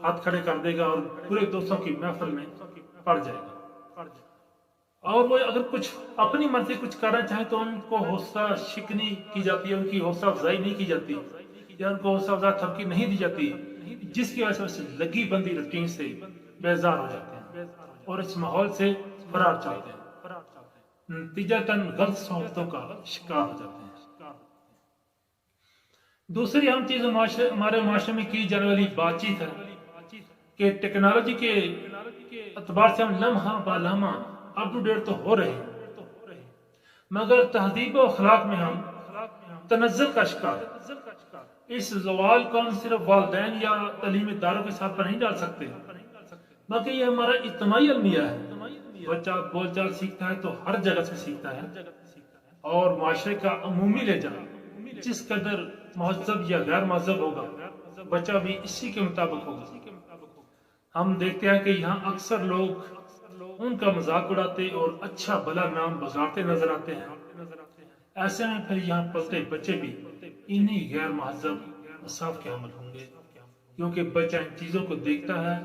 ہاتھ کھڑے کر دے گا اور پورے دوستوں کی محفل میں پڑ جائے گا. اور وہ اگر کچھ اپنی مرضی کچھ کرنا چاہے تو ان کو حوصلہ شکنی کی جاتی ہے، ان کی حوصلہ افزائی نہیں کی جاتی، یا ان کو حوصلہ افزائی تھپکی نہیں دی جاتی، جس کی وجہ سے لگی بندی روٹین سے بیزار ہو جاتے ہیں اور اس ماحول سے فرار چاہتے ہیں، نتیجتاً غلط صحبتوں کا شکار ہو جاتے ہیں. دوسری اہم چیز ہمارے معاشرے میں کی جانے والی بات چیت ہے کہ ٹیکنالوجی کے اعتبار سے ہم لمحہ با لمحہ اپ ٹو ڈیٹ تو ہو رہے ہیں، مگر تہذیب و اخلاق میں ہم تنزل کا شکار ہیں. اس زوال کو ہم صرف والدین یا تعلیمی اداروں کے ساتھ پر نہیں ڈال سکتے، بلکہ یہ ہمارا اجتماعی المیہ ہے. بچہ بول چال سیکھتا ہے تو ہر جگہ سے سیکھتا ہے، اور معاشرے کا عمومی لہجہ جس قدر مہذب یا غیر مہذب ہوگا بچہ بھی اسی کے مطابق ہوگا. ہم دیکھتے ہیں کہ یہاں اکثر لوگ ان کا مذاق اڑاتے اور اچھا بھلا نام بگاڑتے نظر آتے ہیں. ایسے میں پھر یہاں پلتے بچے بھی انہی غیر مہذب اصاف کے حامل ہوں گے، کیونکہ بچہ ان چیزوں کو دیکھتا ہے،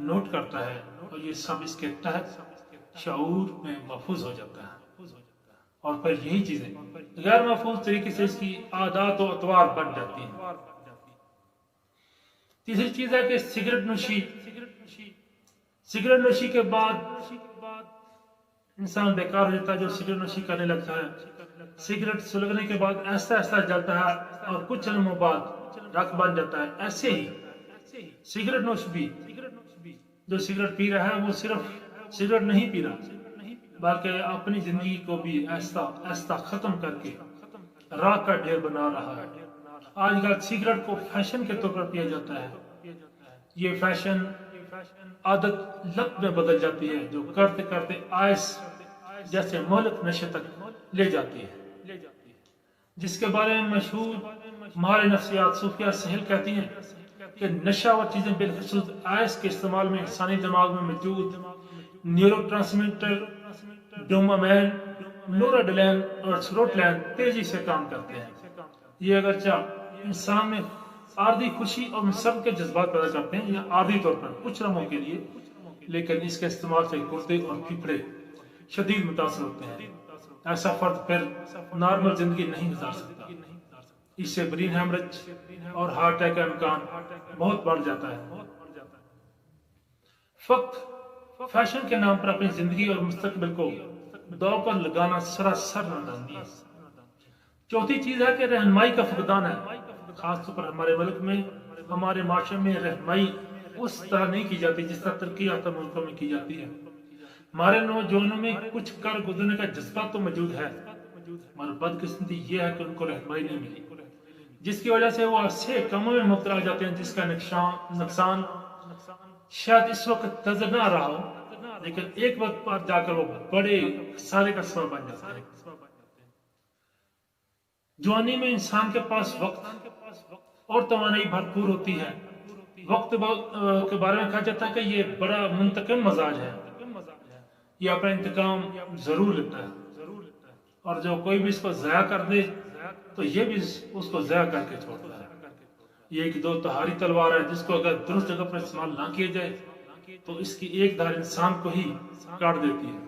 نوٹ کرتا ہے، اور یہ سب اس کے تحت شعور میں محفوظ ہو جاتا ہے، اور پھر یہی چیزیں غیر محفوظ طریقے سے اس کی عادات و اطوار بن جاتی ہیں. تیسری چیز ہے کہ سگریٹ نوشی کے بعد انسان بیکار ہو جاتا ہے. جو سگریٹ نوشی کرنے لگتا ہے، سگریٹ سلگنے کے بعد ایسا ایسا جلتا ہے اور کچھ لمحوں بعد رخ بن جاتا ہے. ایسے ہی سگریٹ نوش بھی، جو سگریٹ پی رہا ہے وہ صرف سگریٹ نہیں پی رہا، بلکہ اپنی زندگی کو بھی ایسا ایسا ختم کر کے راکھ کا ڈھیر بنا رہا ہے. آج کل سگریٹ کو فیشن کے طور پر پیا جاتا ہے. یہ فیشن عادت لت میں بدل جاتی ہے، جو کرتے کرتے آئس جیسے مہلک نشے تک لے جاتی ہے، جس کے بارے میں مشہور ماہر نفسیات صوفیہ سہیل کہتی ہیں کہ نشہ و چیزیں بالخصوص آئس کے استعمال میں انسانی دماغ میں موجود نیورو ٹرانسمیٹر ڈوپامین، نورڈلین اور سروٹلین تیزی سے کام کرتے ہیں. یہ اگرچہ انسان میں عارضی خوشی اور مسرت کے جذبات پیدا کرتے ہیں، یا عارضی طور پر کچھ لمحوں کے لیے، لیکن اس کے استعمال سے گردے اور پھیپھڑے شدید متاثر ہوتے ہیں. ایسا فرد پھر نارمل زندگی نہیں گزار سکتا. اس سے برین ہیمرج اور ہارٹ اٹیک کا امکان بہت بڑھ جاتا ہے. فقط فیشن کے نام پر اپنی زندگی اور مستقبل کو داؤ پر لگانا سراسر نادانی ہے. چوتھی چیز ہے کہ رہنمائی کا فقدان ہے. خاص طور پر ہمارے ملک میں، ہمارے معاشرے میں رہنمائی اس طرح نہیں کی جاتی جس طرح ترقی یافتہ ملکوں میں کی جاتی ہے. ہمارے نوجوانوں میں کچھ کر گزرنے کا جذبہ تو موجود ہے، مگر بدقسمتی یہ ہے کہ ان کو رہنمائی نہیں ملی، جس کی وجہ سے وہ ایسے کاموں میں مبتلا ہو جاتے ہیں جس کا نقصان شاید اس وقت نظر نہ آ رہا ہو، لیکن ایک وقت پر جا کر وہ بڑے خسارے کا سبب بن جاتا ہے. جوانی میں انسان کے پاس وقت اور توانائی بھرپور ہوتی ہے. وقت کے بارے میں کہا جاتا ہے کہ یہ بڑا منتقم مزاج ہے، یہ اپنا انتقام ضرور لیتا ہے، اور جو کوئی بھی اس کو ضائع کر دے تو یہ بھی اس کو ضائع کر کے چھوڑتا ہے. یہ ایک دو تہاری تلوار ہے جس کو اگر درست جگہ پر استعمال نہ کیا جائے تو اس کی ایک دھار انسان کو ہی کاٹ دیتی ہے.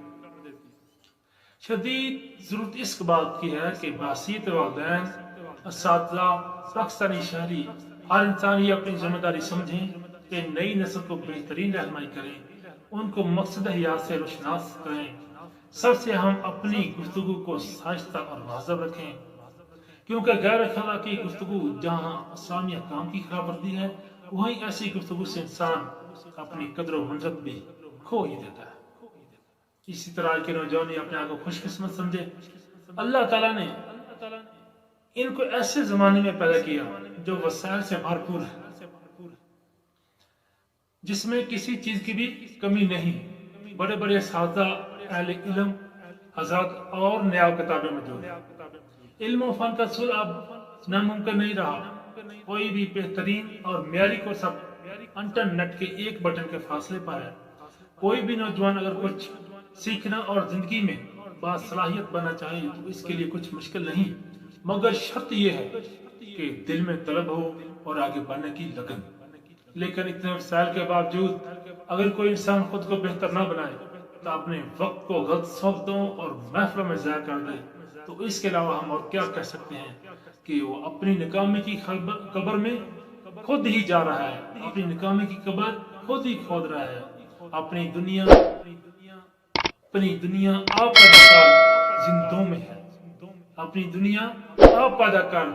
شدید ضرورت اس بات کی ہے کہ بحیثیت والدین، اساتذہ، پاکستانی شہری، ہر انسان یہ اپنی ذمہ داری سمجھیں کہ نئی نسل کو بہترین رہنمائی کریں، ان کو مقصد حیات سے روشناس کریں. سب سے ہم اپنی گفتگو کو سائستہ اور مہذب رکھیں، کیونکہ غیر اخلاقی گفتگو جہاں اسلامی احکام کی خلاف ورزی ہے، وہیں ایسی گفتگو سے انسان اپنی قدر و منزلت بھی کھو ہی دیتا ہے. اسی طرح کے نوجوان اپنے آپ کو خوش قسمت سمجھے. اللہ تعالیٰ نے ان کو ایسے زمانے میں پیدا کیا جو وسائل سے بھرپور ہے، جس میں کسی چیز کی بھی کمی نہیں. بڑے بڑے اساتذہ، اہل علم حضرات اور نیاب کتابیں موجود ہیں. علم و فن کا حصول اب ناممکن نہیں رہا. کوئی بھی بہترین اور معیاری کورس اب انٹرنیٹ کے ایک بٹن کے فاصلے پر ہے. کوئی بھی نوجوان اگر کچھ سیکھنا اور زندگی میں باصلاحیت بننا چاہے تو اس کے لیے کچھ مشکل نہیں، مگر شرط یہ ہے کہ دل میں طلب ہو اور آگے بڑھنے کی لگن. لیکن اتنے وسائل کے باوجود اگر کوئی انسان خود کو بہتر نہ بنائے تو اپنے وقت کو غلط صحبتوں اور محفلوں میں ضائع کر دے، تو اس کے علاوہ ہم اور کیا کہہ سکتے ہیں کہ وہ اپنی ناکامی کی قبر میں خود ہی جا رہا ہے، اپنی ناکامی کی قبر خود ہی کھود رہا ہے۔ اپنی دنیا آپ پیدا کر زندوں میں ہے، اپنی دنیا آپ پیدا کر